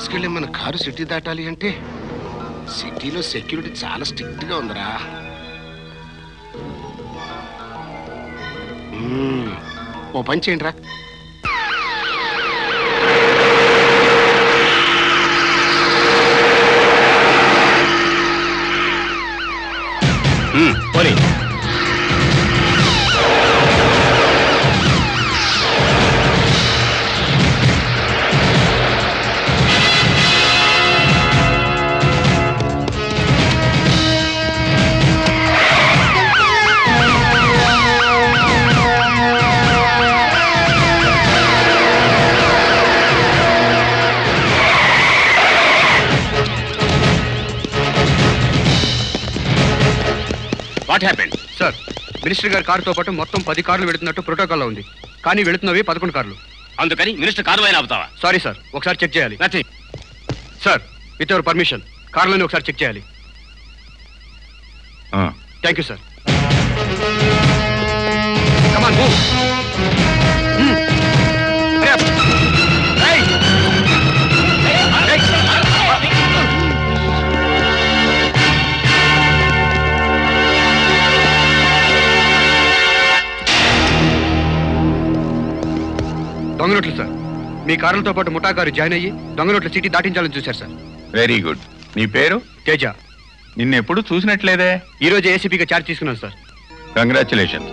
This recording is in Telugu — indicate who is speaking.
Speaker 1: తీసుకెళ్లి మన కారు సిటీ దాటాలి అంటే సిటీలో సెక్యూరిటీ చాలా స్ట్రిక్ట్ గా ఉందిరా. ఓ పని చేయండి రా.
Speaker 2: పోనీ
Speaker 3: వాట్ హ్యాపెండ్?
Speaker 2: సార్, మినిస్టర్ గారి కారుతో పాటు మొత్తం 10 కార్లు వెళుతున్నట్టు ప్రోటోకాల్లో ఉంది. కానీ వెళుతున్నవి 11 కార్లు.
Speaker 3: అందుకని మినిస్టర్ కారు అయినా ఆపుతావా?
Speaker 2: సారీ సార్, ఒకసారి చెక్ చేయాలి.
Speaker 3: Nothing.
Speaker 2: Sir, with your permission కార్లని ఒకసారి చెక్ చేయాలి. Thank you sir. Come on, move. Hurry up. Hey! దొంగ నోట్లు సార్. మీ కారులతో పాటు ముఠా కారు జాయిన్ అయ్యి దొంగ నోట్ల సిటీ దాటించాలని చూశారు సార్.
Speaker 4: Very good. నీ పేరు?
Speaker 2: తేజ.
Speaker 4: నిన్నెప్పుడు చూసినట్లేదే.
Speaker 2: ఈ రోజు ఏసీపీగా ఛార్జ్ తీసుకున్నాను సార్.
Speaker 4: కంగ్రాచులేషన్.